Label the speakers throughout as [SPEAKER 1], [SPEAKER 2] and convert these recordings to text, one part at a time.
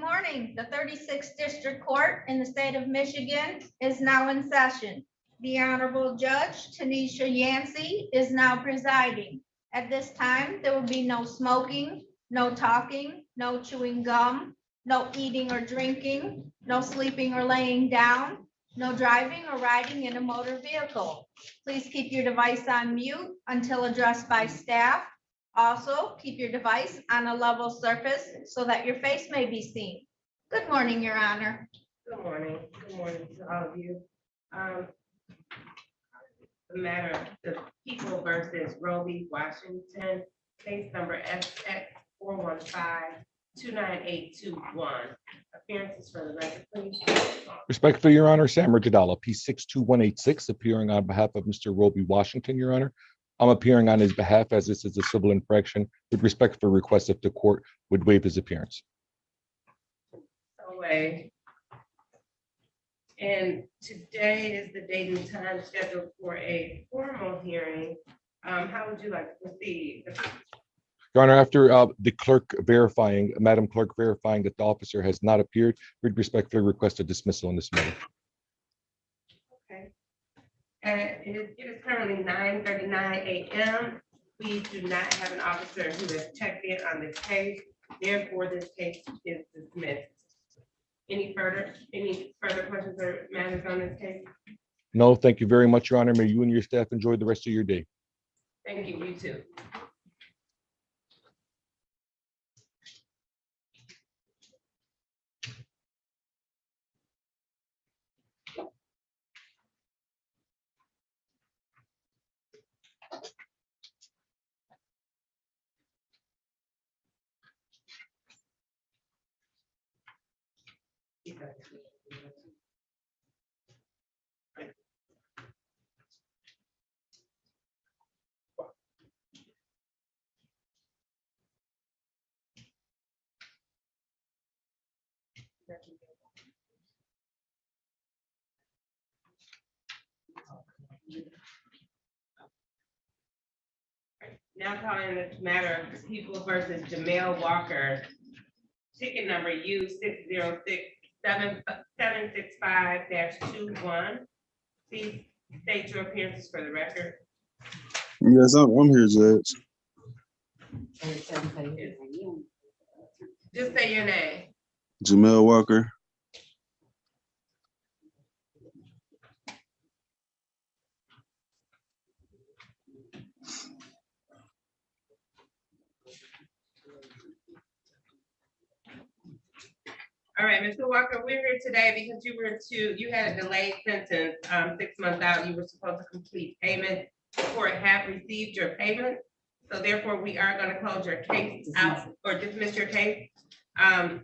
[SPEAKER 1] morning. The 36th District Court in the state of Michigan is now in session. The Honorable Judge Tanisha Yancey is now presiding. At this time, there will be no smoking, no talking, no chewing gum, no eating or drinking, no sleeping or laying down, no driving or riding in a motor vehicle. Please keep your device on mute until addressed by staff. Also, keep your device on a level surface so that your face may be seen. Good morning, Your Honor.
[SPEAKER 2] Good morning. Good morning to all of you. The matter of the People versus Roby, Washington, case number FX 415-29821. Appearances for the record, please.
[SPEAKER 3] Respectfully, Your Honor, Sam Jadala, P62186, appearing on behalf of Mr. Roby Washington, Your Honor. I'm appearing on his behalf as this is a civil infraction. With respect for request if the court would waive his appearance.
[SPEAKER 2] Away. And today is the date and time scheduled for a formal hearing. How would you like to proceed?
[SPEAKER 3] Your Honor, after the clerk verifying, Madam Clerk verifying that the officer has not appeared, we'd respectfully request a dismissal in this matter.
[SPEAKER 2] Okay. And it is currently 9:39 a.m. We do not have an officer who has checked in on this case. Therefore, this case is dismissed. Any further questions or matters on this case?
[SPEAKER 3] No, thank you very much, Your Honor. May you and your staff enjoy the rest of your day.
[SPEAKER 2] Thank you, you too. Now calling this matter of People versus Jamel Walker, ticket number U606765-21. Please state your appearances for the record.
[SPEAKER 4] Yes, I'm here, Judge.
[SPEAKER 2] Just say your name.
[SPEAKER 4] Jamel Walker.
[SPEAKER 2] All right, Mr. Walker, we're here today because you had a delayed sentence 6 months out. You were supposed to complete payment. The court have received your payment. So therefore, we are going to close your case out or dismiss your case. Are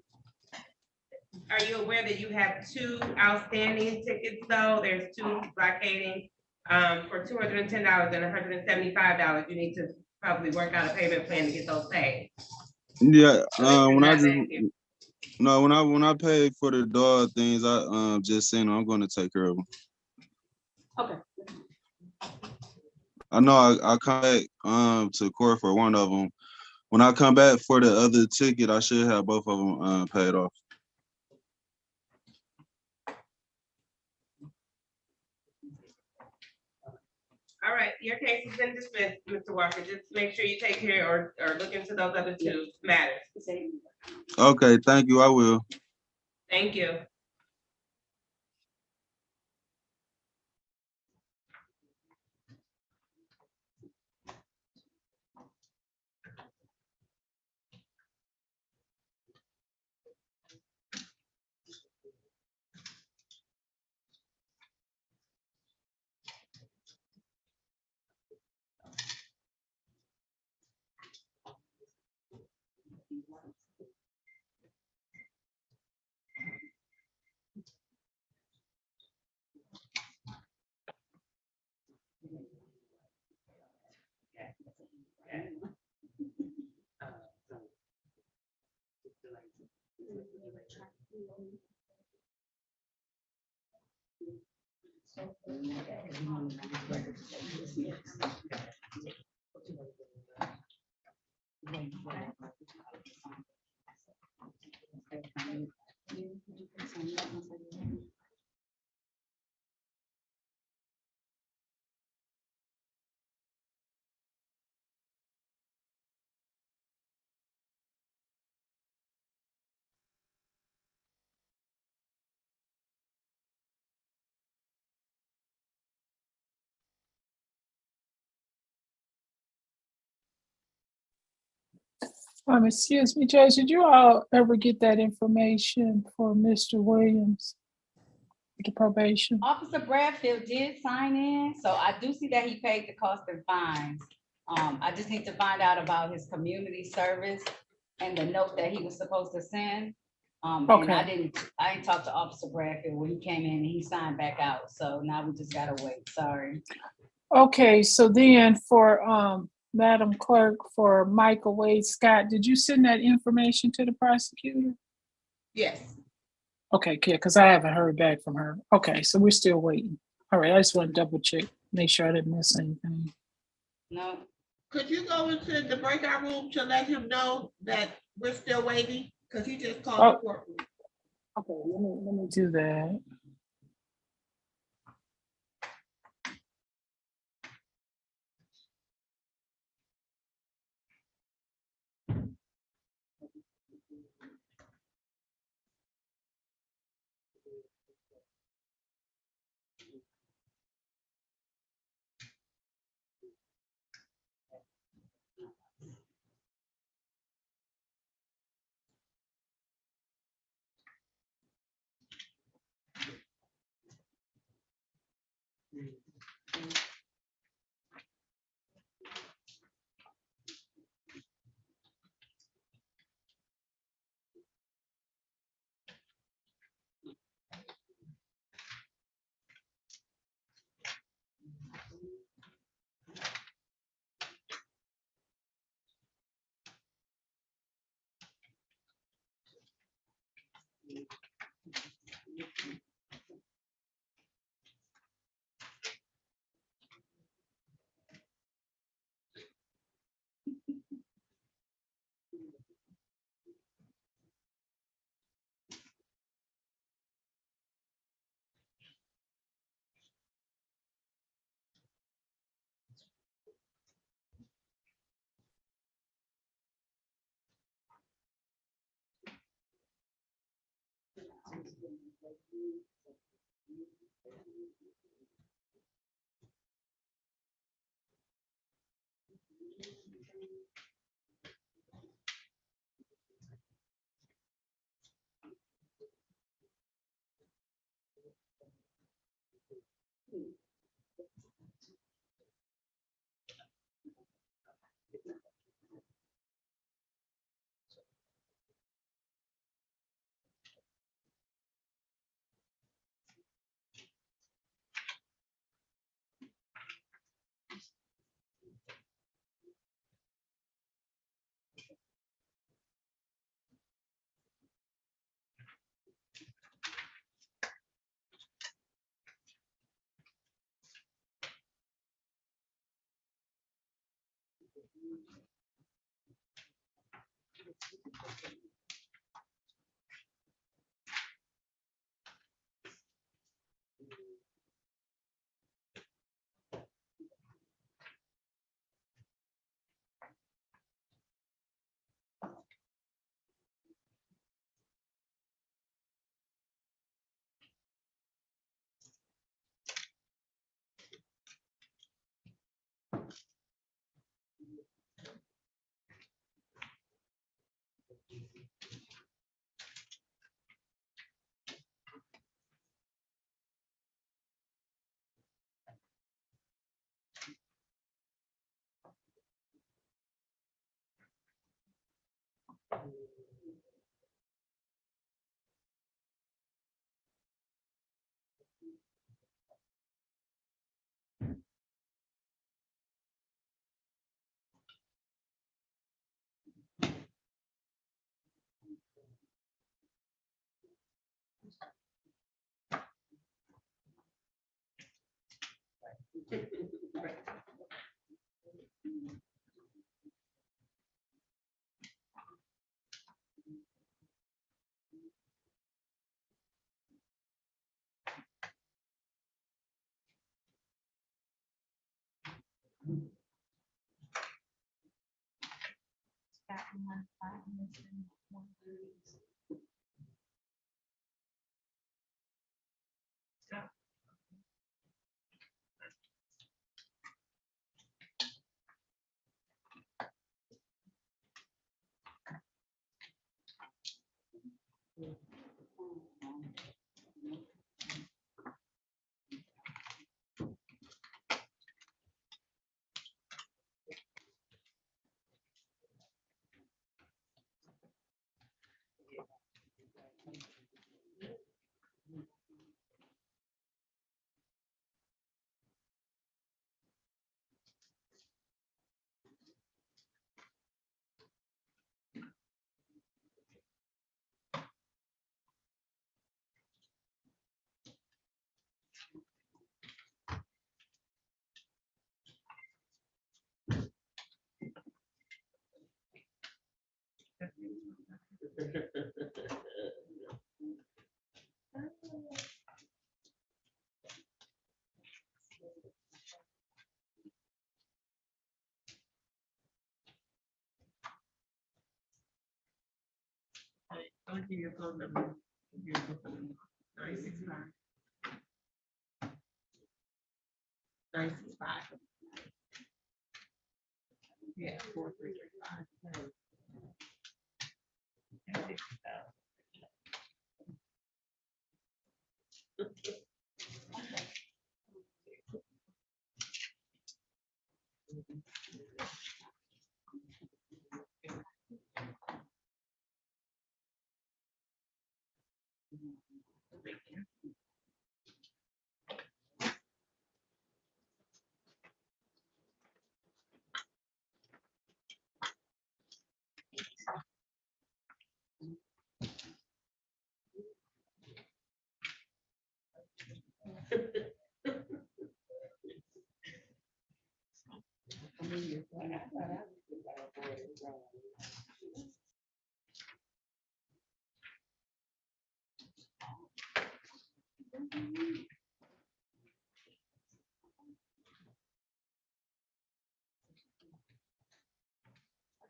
[SPEAKER 2] you aware that you have 2 outstanding tickets though? There's 2 blockading for $210 and $175. You need to probably work out a payment plan to get those paid.
[SPEAKER 4] Yeah, when I pay for the dog things, I just saying I'm going to take care of them.
[SPEAKER 2] Okay.
[SPEAKER 4] I know I come back to court for one of them. When I come back for the other ticket, I should have both of them paid off.
[SPEAKER 2] All right, your case has been dismissed, Mr. Walker. Just make sure you take care or look into those other 2 matters.
[SPEAKER 4] Okay, thank you. I will.
[SPEAKER 2] Thank you.
[SPEAKER 5] Excuse me, Judge, did you all ever get that information for Mr. Williams? The probation?
[SPEAKER 6] Officer Bradfield did sign in, so I do see that he paid the cost and fines. I just need to find out about his community service and the note that he was supposed to send. And
[SPEAKER 5] Okay.
[SPEAKER 6] I didn't talk to Officer Bradfield when he came in and he signed back out, so now we just gotta wait, sorry.
[SPEAKER 5] Okay, so then for Madam Clerk, for Michael Wade Scott, did you send that information to the prosecutor?
[SPEAKER 2] Yes.
[SPEAKER 5] Okay, yeah, because I haven't heard back from her. Okay, so we're still waiting. All right, I just want to double check, make sure I didn't miss anything.
[SPEAKER 6] No,
[SPEAKER 7] Could you go into the breakout room to let him know that we're still waiting? Because he just called the courtroom.
[SPEAKER 5] Okay, let me do that.
[SPEAKER 7] your phone number. Your phone number. 965. 965. Yeah, 4335.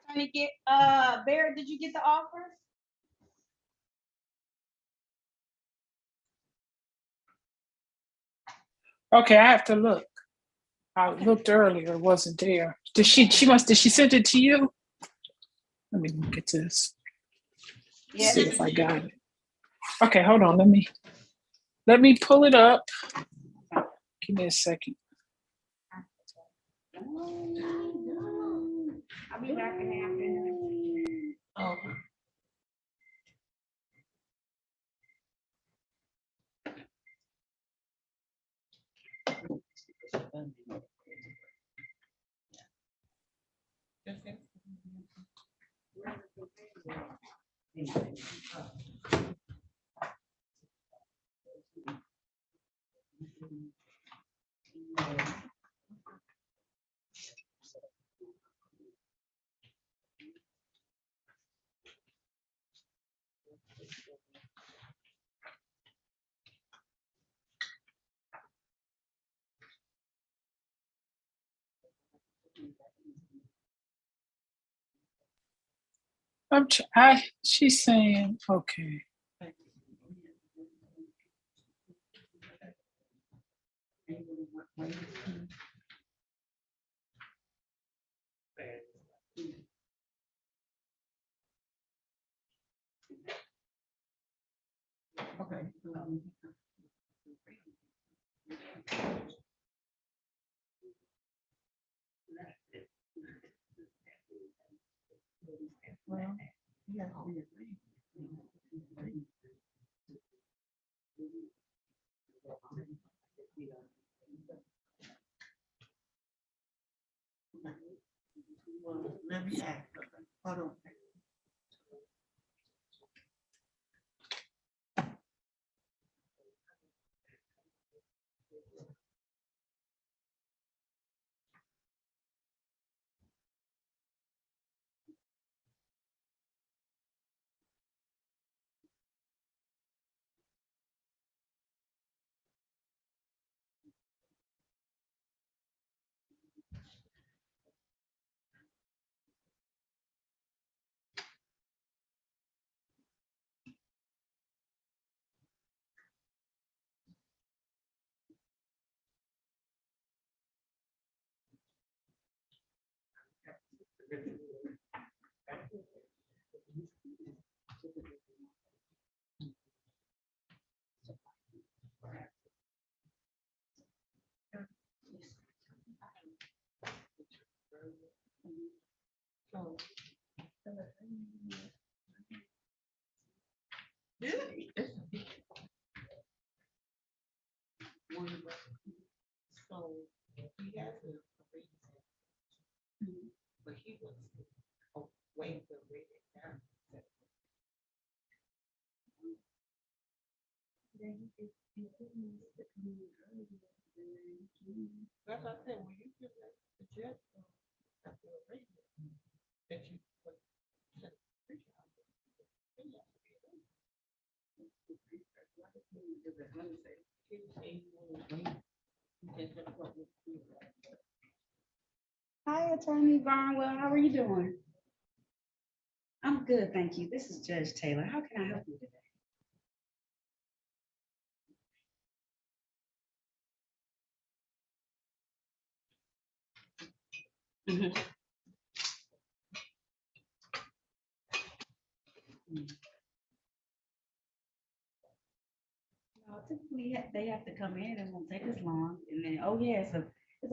[SPEAKER 6] Trying to get, Barrett, did you get the offer?
[SPEAKER 5] Okay, I have to look. I looked earlier, it wasn't there. Did she send it to you? Let me look at this.
[SPEAKER 6] Yeah.
[SPEAKER 5] See if I got it. Okay, hold on, let me pull it up. Give me a second.
[SPEAKER 1] I'll be back in the afternoon.
[SPEAKER 7] Oh.
[SPEAKER 5] She's saying, okay.
[SPEAKER 7] Okay. Well, yeah. Well, let me ask. Hold on. Really? So he has a reason, but he was way to read it down. That's what I said, when you give that the judge, after a reason, that you.
[SPEAKER 6] Hi, Attorney Barnwell, how are you doing? I'm good, thank you. This is Judge Taylor. How can I help you today? Mhm. No, typically, they have to come in, it won't take as long, and then, oh yeah, it's a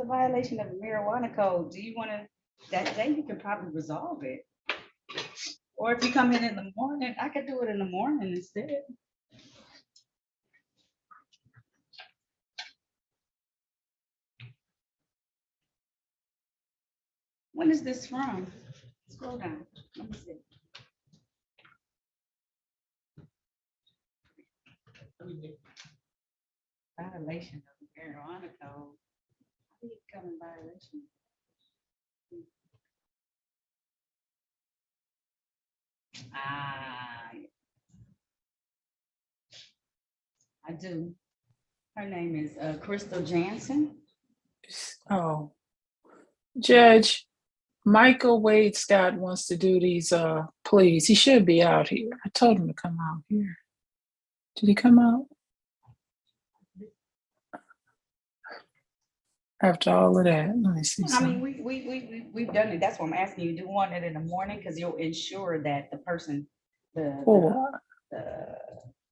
[SPEAKER 6] violation of the marijuana code. Do you wanna, that day you can probably resolve it? Or if you come in the morning, I could do it in the morning instead. When is this from? Scroll down, let me see. Violation of the marijuana code. How do you come in violation? Ah, I do. Her name is Crystal Jansen.
[SPEAKER 5] Oh, Judge, Michael Wade Scott wants to do these pleas. He should be out here. I told him to come out here. Did he come out? After all of that, let me see
[SPEAKER 6] I mean,
[SPEAKER 5] something.
[SPEAKER 6] we've done it. That's what I'm asking you. Do you want it in the morning? Because you'll ensure that the person, the
[SPEAKER 5] Four.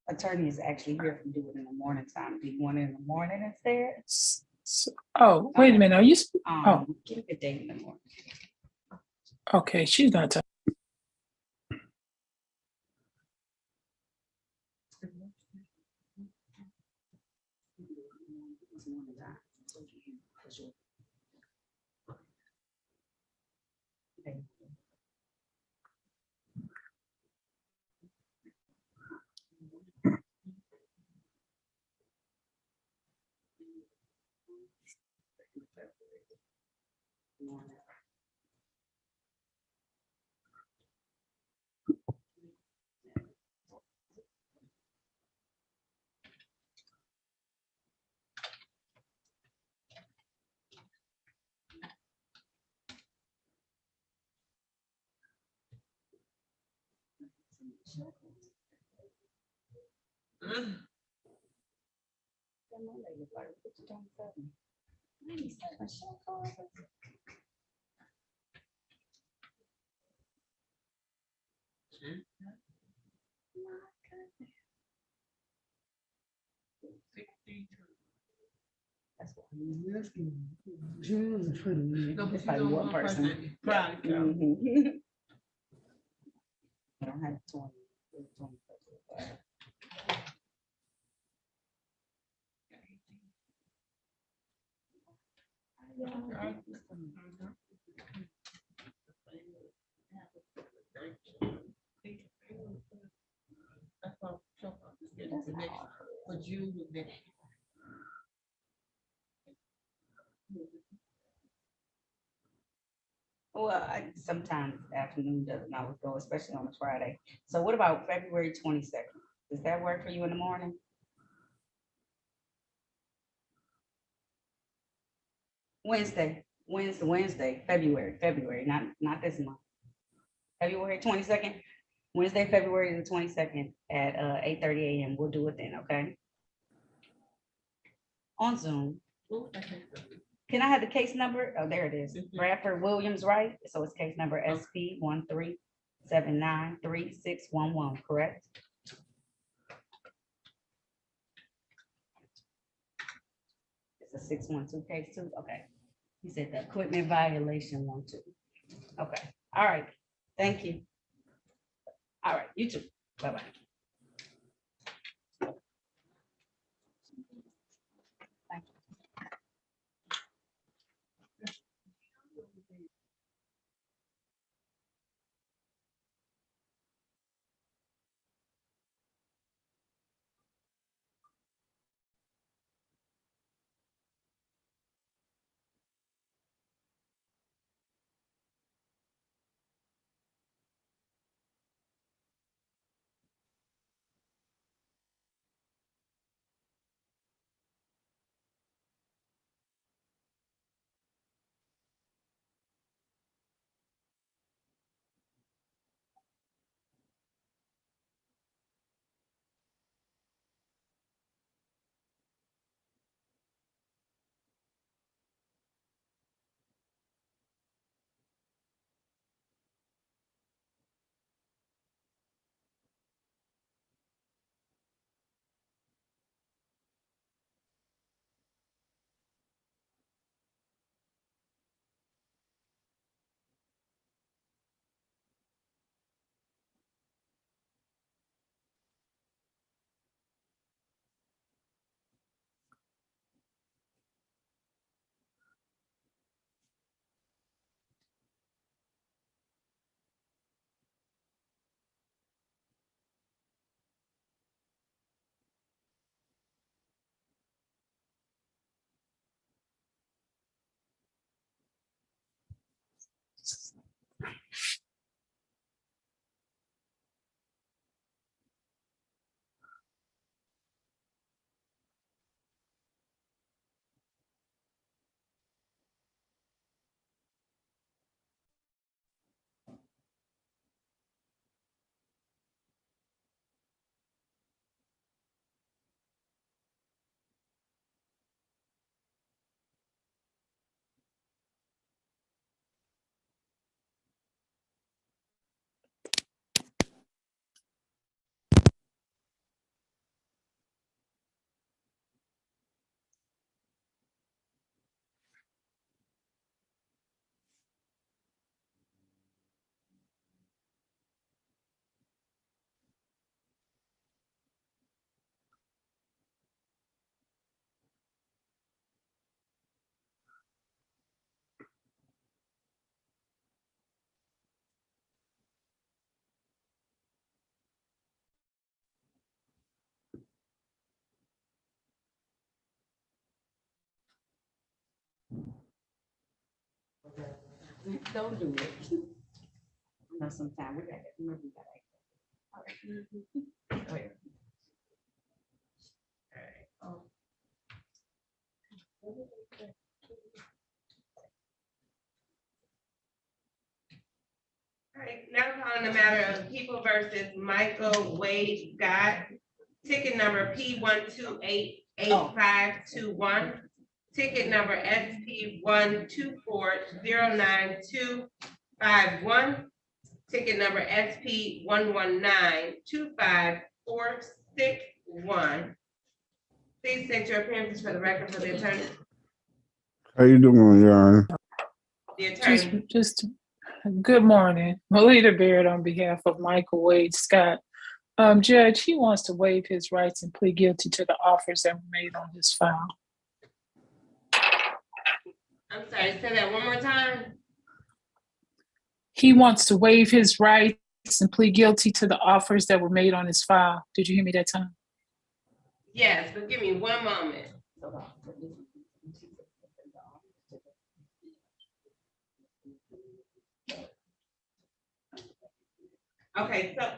[SPEAKER 6] attorney is actually here to do it in the morning time. Do you want it in the morning instead?
[SPEAKER 5] Oh, wait a minute. Are you? Oh,
[SPEAKER 6] Give me a date in the morning.
[SPEAKER 5] okay. She's not talking.
[SPEAKER 6] It's probably one person.
[SPEAKER 7] Right.
[SPEAKER 6] Mhm. I don't have 20.
[SPEAKER 7] But you was there.
[SPEAKER 6] Well, sometimes afternoon doesn't always go, especially on a Friday. So what about February 22nd? Does that work for you in the morning? Wednesday, February, not this month. February 22nd, Wednesday, February the 22nd at 8:30 a.m. We'll do it then, okay? On Zoom. Can I have the case number? Oh, there it is. Bradford Williams, right? So it's case number SP 13793611, correct? It's a 612 case too, okay. He said the equipment violation 12. Okay, all right, thank you. All right, you too, bye-bye. Don't do it. I know sometimes we got to, remember we got to. All right. Go ahead.
[SPEAKER 2] All right, now calling the matter of People versus Michael Wade Scott, ticket number P 1288521, ticket number SP 124092251, ticket number SP 119254661. Please state your appearances for the record for the attorney.
[SPEAKER 8] How you doing, Your Honor?
[SPEAKER 2] The attorney.
[SPEAKER 5] Just good morning. Melita Baird on behalf of Michael Wade Scott. Judge, he wants to waive his rights and plead guilty to the offers that were made on his file.
[SPEAKER 2] I'm sorry, say that one more time.
[SPEAKER 5] He wants to waive his rights and plead guilty to the offers that were made on his file. Did you hear me that time?
[SPEAKER 2] Yes, but give me one moment. Okay, so,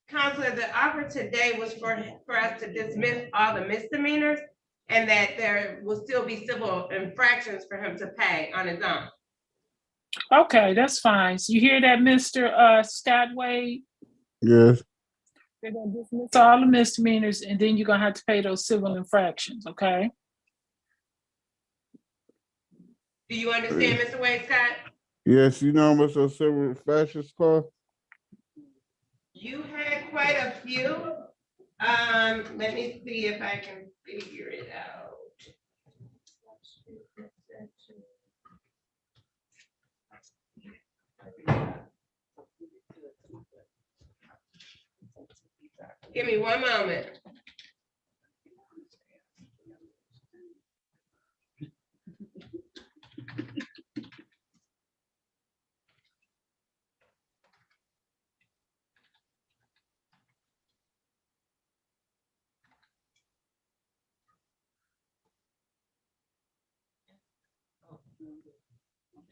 [SPEAKER 2] Counselor, the offer today was for us to dismiss all the misdemeanors and that there will still be civil infractions for him to pay on his own.
[SPEAKER 5] Okay, that's fine. So you hear that, Mr. Scott Wade?
[SPEAKER 8] Yes.
[SPEAKER 5] They're gonna dismiss all the misdemeanors and then you're gonna have to pay those civil infractions, okay?
[SPEAKER 2] Do you understand, Mr. Wade Scott?
[SPEAKER 8] Yes, you know how much those civil infractions cost?
[SPEAKER 2] You had quite a few. Let me see if I can figure it out. Give me one moment.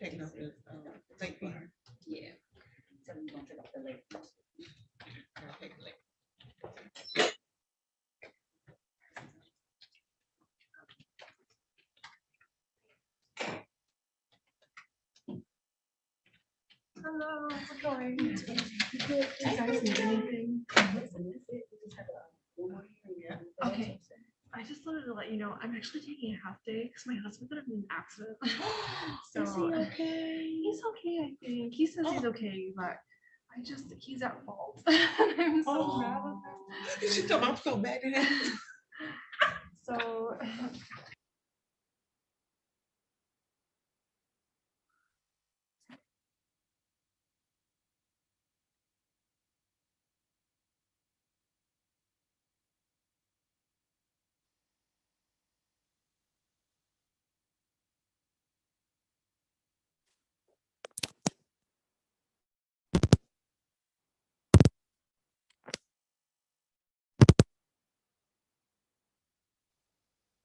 [SPEAKER 7] Taking up this, late fee.
[SPEAKER 6] Yeah. So we're gonna take up the late.
[SPEAKER 7] I'll take the late.
[SPEAKER 9] Hello, how's it going? Okay, I just wanted to let you know, I'm actually taking a half day because my husband got in an accident.
[SPEAKER 7] Is he okay?
[SPEAKER 9] He's okay, I think. He says he's okay, but he's at fault. I'm so mad at him.
[SPEAKER 7] She told me I'm so mad at him.
[SPEAKER 9] So,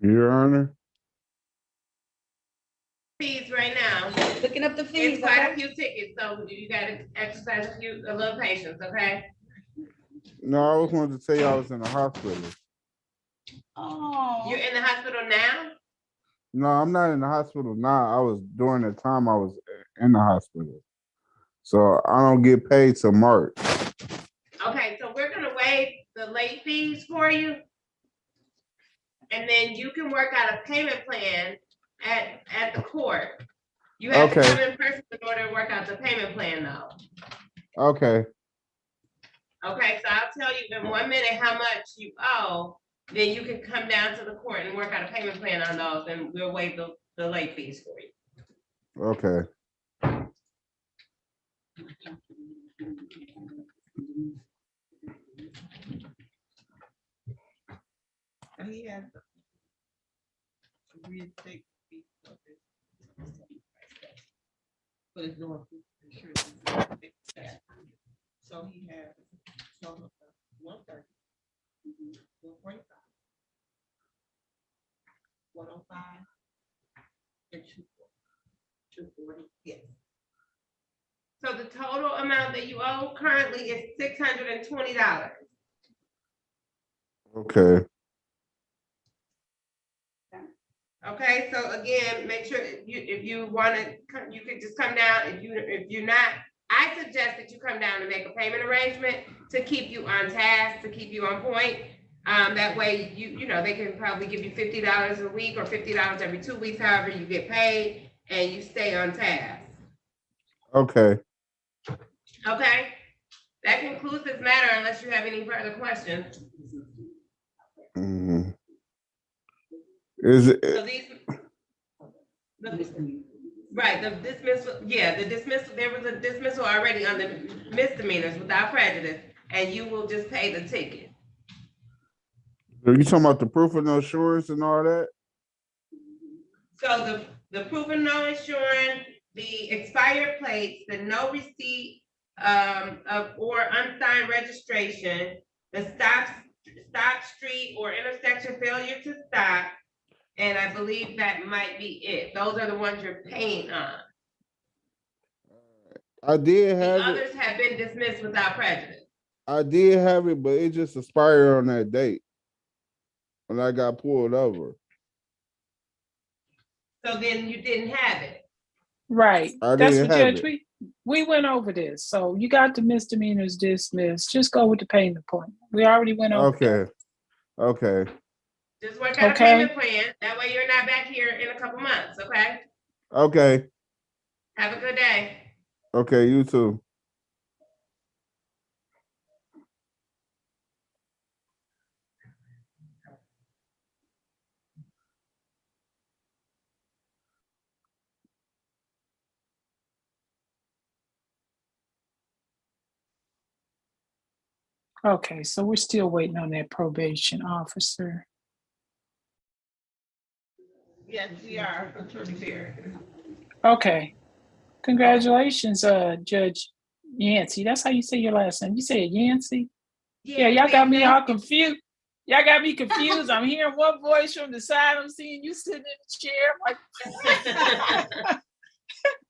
[SPEAKER 8] Your Honor?
[SPEAKER 2] Please, right now.
[SPEAKER 6] Look picking up the fees,
[SPEAKER 2] It's quite a
[SPEAKER 6] okay?
[SPEAKER 2] few tickets, so you gotta exercise a little patience, okay?
[SPEAKER 8] No, I was wanted to tell you I was in the hospital.
[SPEAKER 6] Oh,
[SPEAKER 2] You're in the hospital now?
[SPEAKER 8] No, I'm not in the hospital now. I was during the time I was in the hospital. So I don't get paid till March.
[SPEAKER 2] Okay, so we're gonna waive the late fees for you. And then you can work out a payment plan at the court. You have to
[SPEAKER 8] Okay.
[SPEAKER 2] come in person in order to work out the payment plan though.
[SPEAKER 8] Okay.
[SPEAKER 2] Okay, so I'll tell you in 1 minute how much you owe, then you can come down to the court and work out a payment plan on those, and we'll waive the late fees for you.
[SPEAKER 8] Okay.
[SPEAKER 7] And he has to reinstate the fee for this. But it's no insurance. So he has, so 130, 145, 105, and 240, yes.
[SPEAKER 2] So the total amount that you owe currently is $620.
[SPEAKER 8] Okay.
[SPEAKER 2] Okay, so again, make sure if you wanna, you could just come down, if you're not, I suggest that you come down and make a payment arrangement to keep you on task, to keep you on point. That way, you know, they can probably give you $50 a week or $50 every 2 weeks, however you get paid, and you stay on task.
[SPEAKER 8] Okay.
[SPEAKER 2] Okay? That concludes this matter unless you have any further questions.
[SPEAKER 8] Mhm. Is it?
[SPEAKER 2] So these. Right, the dismissal, yeah, the dismissal, there was a dismissal already on the misdemeanors without prejudice, and you will just pay the ticket.
[SPEAKER 8] Are you talking about the proof of no insurance and all that?
[SPEAKER 2] So the proof of no insurance, the expired plates, the no receipt of or unsigned registration, the stop street or intersection failure to stop, and I believe that might be it. Those are the ones you're paying on.
[SPEAKER 8] I did
[SPEAKER 2] The
[SPEAKER 8] have it.
[SPEAKER 2] others have been dismissed without prejudice.
[SPEAKER 8] I did have it, but it just expired on that date when I got pulled over.
[SPEAKER 2] So then you didn't have it.
[SPEAKER 5] Right.
[SPEAKER 8] I
[SPEAKER 5] That's
[SPEAKER 8] didn't
[SPEAKER 5] what
[SPEAKER 8] have
[SPEAKER 5] Judge,
[SPEAKER 8] it.
[SPEAKER 5] we went over this. So you got the misdemeanors dismissed. Just go with the payment plan. We already went over that.
[SPEAKER 8] Okay. Okay.
[SPEAKER 2] Just work out a
[SPEAKER 5] Okay.
[SPEAKER 2] payment plan. That way you're not back here in a couple months, okay?
[SPEAKER 8] Okay.
[SPEAKER 2] Have a good day.
[SPEAKER 8] Okay. You too.
[SPEAKER 5] Okay, so we're still waiting on that probation officer.
[SPEAKER 7] Yes, we are, Attorney Fair.
[SPEAKER 5] Okay. Congratulations, Judge Yancey. That's how you say your last name. You say it Yancey? Yeah, y'all got me all confused. Y'all got me confused. I'm hearing one voice from the side. I'm seeing you sitting in the chair. I'm like,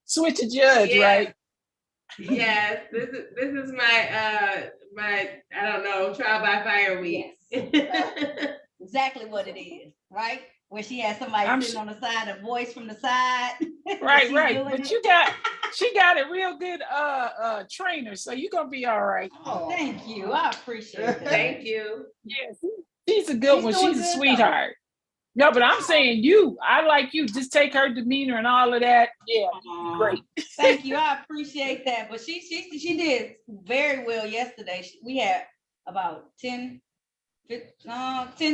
[SPEAKER 5] switch a judge,
[SPEAKER 2] Yeah.
[SPEAKER 5] right?
[SPEAKER 2] Yes, this is my my, I don't know, trial by fire week.
[SPEAKER 6] exactly what it is, right? Where she has somebody
[SPEAKER 5] I'm
[SPEAKER 6] sitting on the side, a voice from the side.
[SPEAKER 5] Right,
[SPEAKER 6] She's
[SPEAKER 5] right.
[SPEAKER 6] doing
[SPEAKER 5] But
[SPEAKER 6] it.
[SPEAKER 5] she got a real good trainer, so you're gonna be all right.
[SPEAKER 6] Oh, thank you. I appreciate that.
[SPEAKER 2] Thank you.
[SPEAKER 5] Yes, she's a good one.
[SPEAKER 6] She's doing
[SPEAKER 5] She's a
[SPEAKER 6] good, though.
[SPEAKER 5] sweetheart. No, but I'm saying you. I like you. Just take her demeanor and all of that. Yeah, great.
[SPEAKER 6] Thank you. I appreciate that. But she did very well yesterday. We had about 10,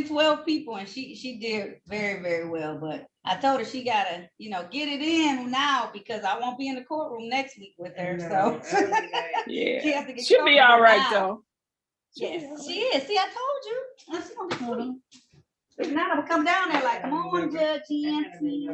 [SPEAKER 6] 12 people, and she did very, very well. But I told her she gotta, get it in now because I won't be in the courtroom next week with her. So
[SPEAKER 5] Yeah,
[SPEAKER 6] she has to get
[SPEAKER 5] she'll be all
[SPEAKER 6] comfortable
[SPEAKER 5] right
[SPEAKER 6] now.
[SPEAKER 5] though.
[SPEAKER 6] Yes, she is. See, I told you. She's gonna be sweet. If not, I would come down there like, come on, Judge Yancey.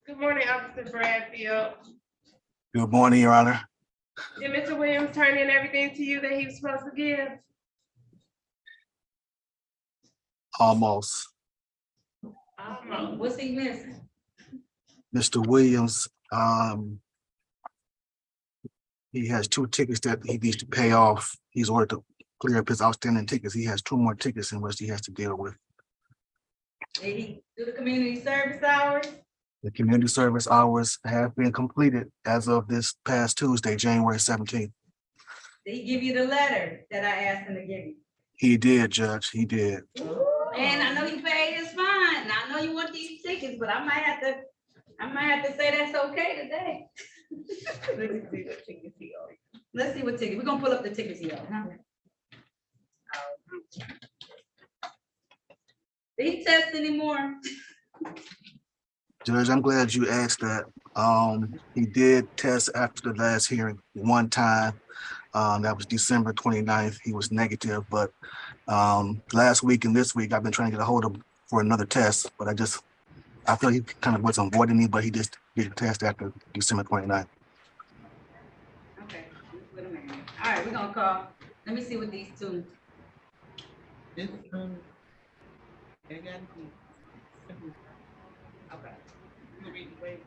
[SPEAKER 2] Good morning, Officer Bradfield.
[SPEAKER 10] Good morning, Your Honor.
[SPEAKER 2] Did Mr. Williams turn in everything to you that he was supposed to give?
[SPEAKER 10] Almost.
[SPEAKER 6] What's he missing?
[SPEAKER 10] Mr. Williams, he has 2 tickets that he needs to pay off. He's ordered to clear up his outstanding tickets. He has 2 more tickets in which he has to deal with.
[SPEAKER 6] Did he do the community service hours?
[SPEAKER 10] The community service hours have been completed as of this past Tuesday, January 17th.
[SPEAKER 6] Did he give you the letter that I asked him to give you?
[SPEAKER 10] He did, Judge, he did.
[SPEAKER 6] And I know you paid his fine. Now, I know you want these tickets, but I might have to say that's okay today.
[SPEAKER 2] Let me see what tickets he owed.
[SPEAKER 6] Let's see what ticket. We're gonna pull up the tickets here. Huh? Did he test anymore?
[SPEAKER 10] Judge, I'm glad you asked that. He did test after the last hearing 1 time. That was December 29th. He was negative, but last week and this week, I've been trying to get a hold of him for another test, but I feel he kind of was avoiding me, but he just did the test after December 29th.
[SPEAKER 6] Okay, wait a minute. All right, we're gonna call. Let me see what these 2.
[SPEAKER 7] It's, they got to be.
[SPEAKER 6] Okay.
[SPEAKER 7] You read the way.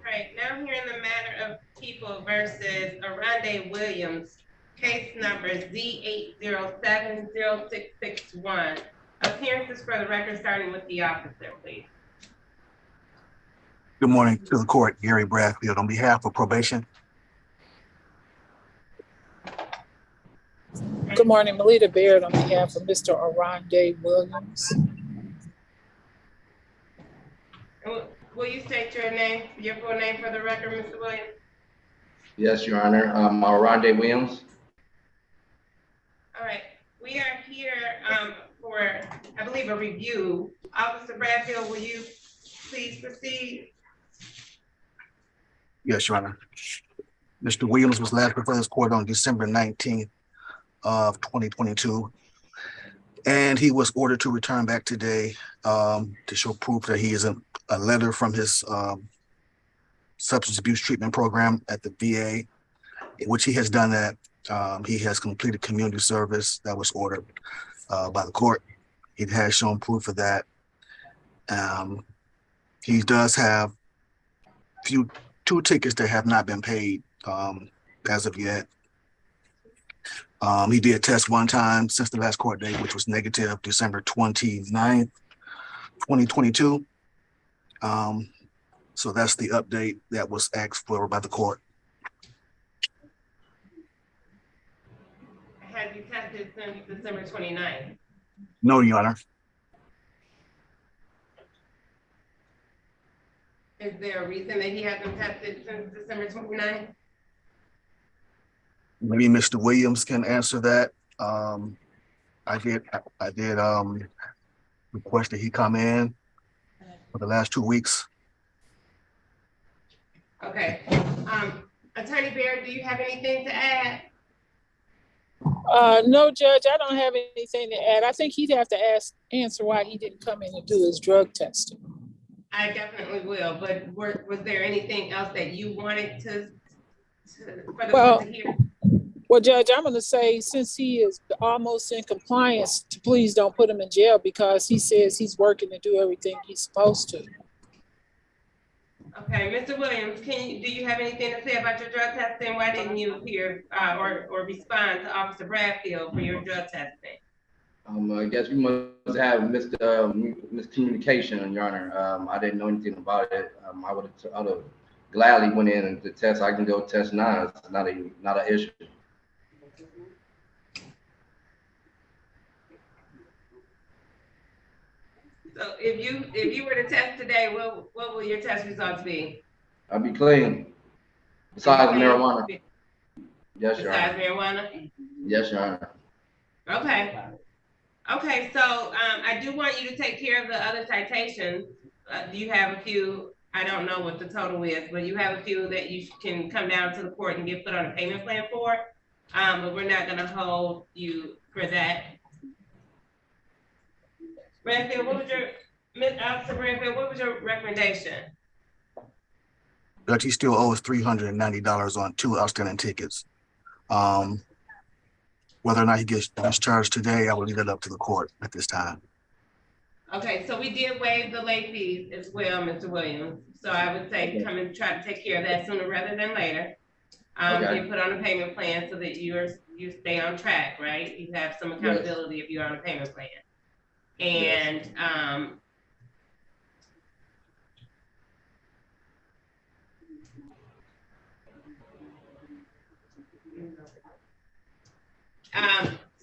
[SPEAKER 2] Right, now here in the matter of people versus Arande Williams, case number Z8070661. Appearances for the record, starting with the officer, please.
[SPEAKER 10] Good morning to the court, Gary Bradfield, on behalf of probation.
[SPEAKER 5] Good morning, Melita Baird on behalf of Mr. Arande Williams.
[SPEAKER 2] Will you state your name, your full name for the record, Mr. Williams?
[SPEAKER 11] Yes, Your Honor. Rondé Williams.
[SPEAKER 2] All right, we are here for, I believe, a review. Officer Bradfield, will you please proceed?
[SPEAKER 10] Yes, Your Honor. Mr. Williams was last before this court on December 19th of 2022. And he was ordered to return back today to show proof that he is a letter from his substance abuse treatment program at the VA, in which he has done that. He has completed community service that was ordered by the court. He has shown proof of that. He does have two tickets that have not been paid as of yet. He did test 1 time since the last court date, which was negative December 29th, 2022. So that's the update that was asked for by the court.
[SPEAKER 2] Have you tested since December 29th?
[SPEAKER 10] No, Your Honor.
[SPEAKER 2] Is there a reason that he hasn't tested since December 29th?
[SPEAKER 10] Maybe Mr. Williams can answer that. I did request that he come in for the last 2 weeks.
[SPEAKER 2] Okay. Attorney Baird, do you have anything to add?
[SPEAKER 5] No, Judge, I don't have anything to add. I think he'd have to answer why he didn't come in and do his drug testing.
[SPEAKER 2] I definitely will, but was there anything else that you wanted for the court to hear?
[SPEAKER 5] Well, Judge, I'm going to say, since he is almost in compliance, please don't put him in jail because he says he's working to do everything he's supposed to.
[SPEAKER 2] Okay, Mr. Williams, do you have anything to say about your drug testing? Why didn't you appear or respond to Officer Bradfield for your drug testing?
[SPEAKER 11] I guess we must have miscommunication, Your Honor. I didn't know anything about it. I would have gladly went in and the test. I can go test now. It's not an issue.
[SPEAKER 2] So if you were to test today, what will your test results be?
[SPEAKER 11] I'll be clean. Besides marijuana. Yes, Your Honor.
[SPEAKER 2] Besides marijuana?
[SPEAKER 11] Yes, Your Honor.
[SPEAKER 2] Okay. Okay, so I do want you to take care of the other citations. You have a few, I don't know what the total is, but you have a few that you can come down to the court and get put on a payment plan for. But we're not gonna hold you for that. Bradfield, Officer Bradfield, what was your recommendation?
[SPEAKER 10] Judge, he still owes $390 on 2 outstanding tickets. Whether or not he gets discharged today, I will leave it up to the court at this time.
[SPEAKER 2] Okay, so we did waive the late fees as well, Mr. Williams. So I would say come and try to take care of that sooner rather than later. Get put on a payment plan so that you stay on track, right? You have some accountability if you're on a payment plan. And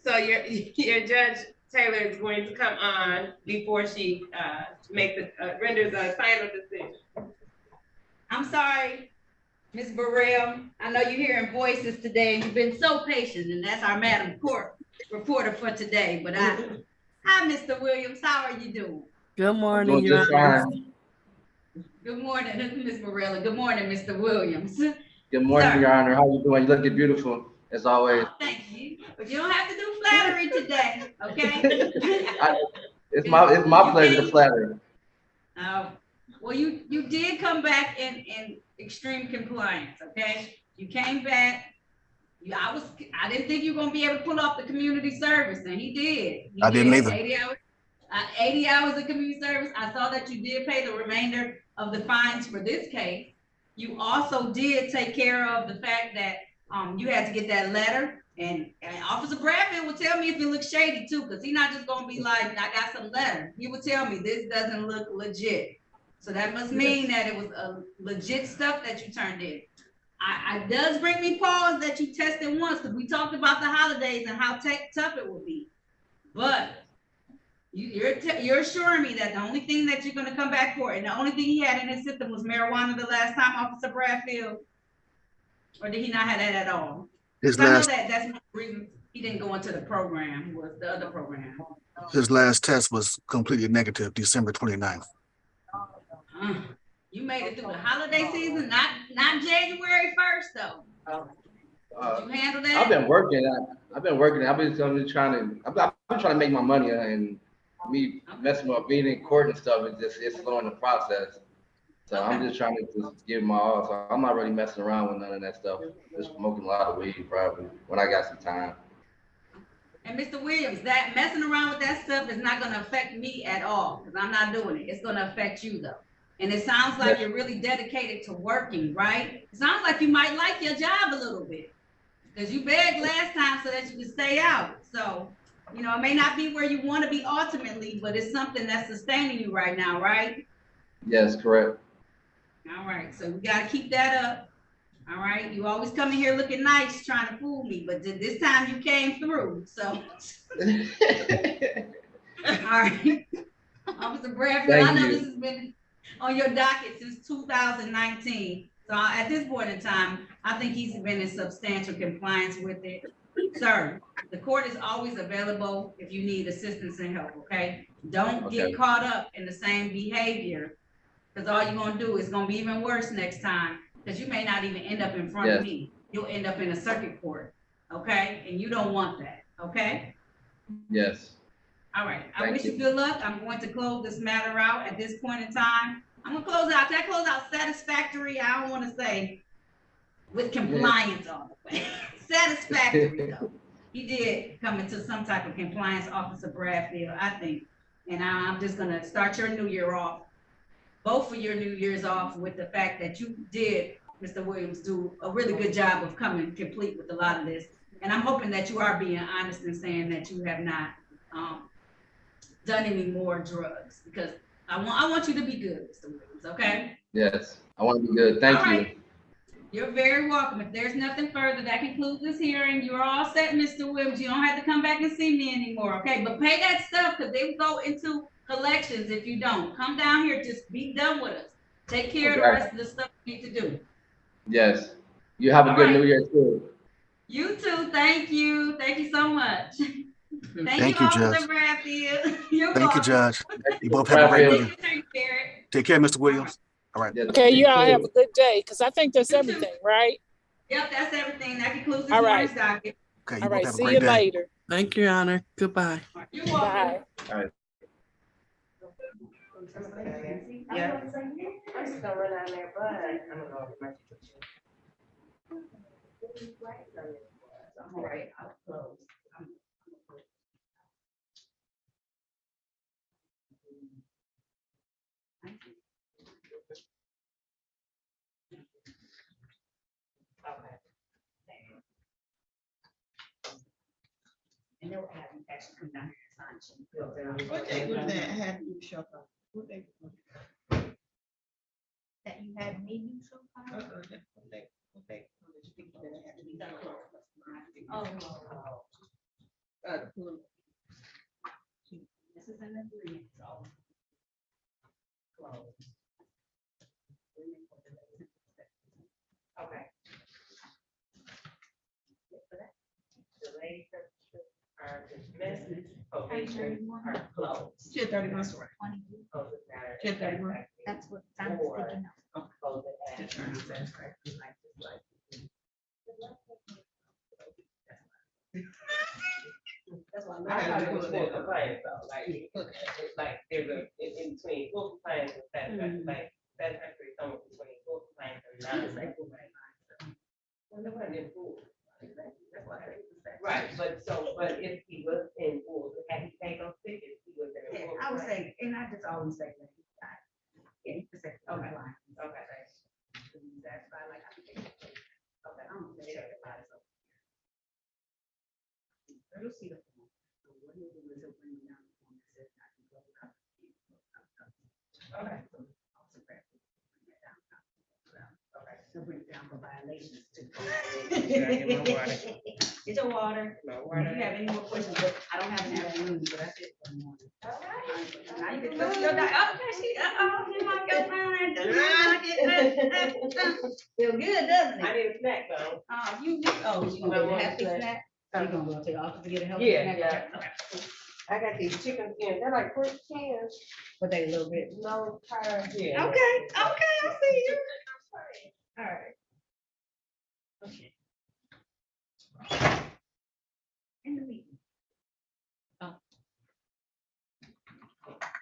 [SPEAKER 2] so your Judge Taylor is going to come on before she renders a final decision.
[SPEAKER 6] I'm sorry, Ms. Burrell. I know you're hearing voices today and you've been so patient, and that's our Madam Court reporter for today. But hi, Mr. Williams. How are you doing?
[SPEAKER 12] Good morning,
[SPEAKER 11] Doing
[SPEAKER 12] Your
[SPEAKER 11] just
[SPEAKER 12] Honor.
[SPEAKER 11] fine.
[SPEAKER 6] Good morning, Ms. Burrell. Good morning, Mr. Williams.
[SPEAKER 11] Good morning,
[SPEAKER 6] Sir.
[SPEAKER 11] Your Honor. How you doing? You looking beautiful as always.
[SPEAKER 6] Oh, thank you. But you don't have to do flattery today, okay?
[SPEAKER 11] It's my pleasure to flatter.
[SPEAKER 6] Well, you did come back in extreme compliance, okay? You came back. I didn't think you were gonna be able to pull off the community service, and he did.
[SPEAKER 10] I didn't either.
[SPEAKER 6] 80 hours of community service. I saw that you did pay the remainder of the fines for this case. You also did take care of the fact that you had to get that letter, and Officer Bradfield will tell me if it looks shady too, because he's not just gonna be like, I got some letter. He will tell me this doesn't look legit. So that must mean that it was a legit stuff that you turned in. It does bring me pause that you tested once, because we talked about the holidays and how tough it will be. But you're assuring me that the only thing that you're gonna come back for, and the only thing he had in his system was marijuana the last time, Officer Bradfield? Or did he not have that at all? I know that's one reason he didn't go into the program, was the other program.
[SPEAKER 10] His last test was completely negative, December 29th.
[SPEAKER 6] You made it through the holiday season, not January 1st though. Did you handle that?
[SPEAKER 11] I've been working. I've been trying to make my money, and me messing with being in court and stuff it's slowing the process. So I'm just trying to just give my all. So I'm not really messing around with none of that stuff. Just smoking a lot of weed probably when I got some time.
[SPEAKER 6] And Mr. Williams, that messing around with that stuff is not gonna affect me at all, because I'm not doing it. It's gonna affect you though. And it sounds like you're really dedicated to working, right? It sounds like you might like your job a little bit, because you begged last time so that you could stay out. So, you know, it may not be where you want to be ultimately, but it's something that's sustaining you right now, right?
[SPEAKER 11] Yes, correct.
[SPEAKER 6] All right, so we got to keep that up. All right, you always come in here looking nice, trying to fool me, but this time you came through. So, all right, Officer Bradfield, I know this has been on your docket since 2019. So at this point in time, I think he's been in substantial compliance with it. Sir, the court is always available if you need assistance and help, okay? Don't get caught up in the same behavior, because all you're gonna do is gonna be even worse next time, because you may not even end up in front of me. You'll end up in a circuit court, okay? And you don't want that, okay?
[SPEAKER 11] Yes.
[SPEAKER 6] All right, I wish you good luck. I'm going to close this matter out at this point in time. I'm gonna close out. That close out satisfactory. I don't wanna say with compliance on the way. Satisfactory though. He did come into some type of compliance, Officer Bradfield, I think. And I'm just gonna start your new year off, both of your new years off with the fact that you did, Mr. Williams, do a really good job of coming complete with a lot of this. And I'm hoping that you are being honest and saying that you have not done any more drugs, because I want you to be good, Mr. Williams, okay?
[SPEAKER 11] Yes, I want to be good. Thank
[SPEAKER 6] All
[SPEAKER 11] you.
[SPEAKER 6] right. You're very welcome. If there's nothing further, that concludes this hearing. You're all set, Mr. Williams. You don't have to come back and see me anymore, okay? But pay that stuff, because they go into collections if you don't. Come down here, just be done with us. Take care of the rest of the stuff you need to do.
[SPEAKER 11] Yes. You have a good New Year too.
[SPEAKER 6] You too. Thank you. Thank you so much.
[SPEAKER 10] Thank you,
[SPEAKER 6] Officer
[SPEAKER 10] Judge.
[SPEAKER 6] Bradfield. You're
[SPEAKER 10] Thank you,
[SPEAKER 6] welcome.
[SPEAKER 10] Judge. You both have a great
[SPEAKER 11] Bradfield.
[SPEAKER 10] New Year. Take care, Mr. Williams. All right.
[SPEAKER 5] Okay, you all have a good day, because I think that's everything, right?
[SPEAKER 6] Yep, that's everything. That concludes this
[SPEAKER 5] All right.
[SPEAKER 6] morning's docket.
[SPEAKER 10] Okay, you
[SPEAKER 5] All
[SPEAKER 10] both
[SPEAKER 5] right,
[SPEAKER 10] have a
[SPEAKER 5] see
[SPEAKER 10] great
[SPEAKER 5] you
[SPEAKER 10] day.
[SPEAKER 5] later.
[SPEAKER 12] Thank you, Your Honor. Goodbye.
[SPEAKER 6] You're welcome.
[SPEAKER 5] Bye.
[SPEAKER 6] Yeah.
[SPEAKER 2] I'm just gonna run down there, but I'm gonna go over my.
[SPEAKER 6] All right, I'll close. And they'll have you actually come down here and sign.
[SPEAKER 7] What day was that? Had you show up? What day?
[SPEAKER 1] That you had me do so far?
[SPEAKER 7] What day? What day? Did you think that it had to be done?
[SPEAKER 1] Oh.
[SPEAKER 6] This is an agreement, so. Close. Okay.
[SPEAKER 2] Delayed are dismissed, probation are closed.
[SPEAKER 7] 10:31.
[SPEAKER 2] Close it matter.
[SPEAKER 7] 10:31.
[SPEAKER 1] That's what I'm thinking of.
[SPEAKER 2] Close it at satisfactory, like this, like. That's why I'm
[SPEAKER 7] I gotta
[SPEAKER 2] not
[SPEAKER 7] pull
[SPEAKER 2] full
[SPEAKER 7] that up.
[SPEAKER 2] compliance though, like, it's like, there's a, in between full compliance and satisfactory, like, satisfactory is somewhere between full compliance and non-satisfactory. Well, nobody in full. That's why I hate to say. Right, but if he was in full, had he paid those tickets, he would have been in full.
[SPEAKER 6] I would
[SPEAKER 2] compliance.
[SPEAKER 6] say, and I just always say that. Yeah, you can say.
[SPEAKER 2] Okay.
[SPEAKER 6] Okay. That's fine, like, I think. Okay, I'm gonna check it out. You'll see the form. So what he'll do is he'll bring you down the form that says I can go cover.
[SPEAKER 2] Okay.
[SPEAKER 6] Okay. He'll bring it down for violations too.
[SPEAKER 2] Get my water.
[SPEAKER 6] Get your water.
[SPEAKER 2] My
[SPEAKER 6] If
[SPEAKER 2] water.
[SPEAKER 6] you have any more questions, but I don't have an afternoon, but that's it for the morning.
[SPEAKER 2] All right.
[SPEAKER 6] Now you can go to your doctor. Okay, she might go fine. Feel good, doesn't
[SPEAKER 2] I
[SPEAKER 6] it?
[SPEAKER 2] need a snack though.
[SPEAKER 6] You gonna get a happy snack? You gonna go to the office to get a healthy
[SPEAKER 2] Yeah,
[SPEAKER 6] snack?
[SPEAKER 2] yeah.
[SPEAKER 6] Okay.
[SPEAKER 2] I got these chicken skins, they're like pork skins,
[SPEAKER 6] But they a little bit.
[SPEAKER 2] no carbs. Yeah.
[SPEAKER 6] Okay, I see you.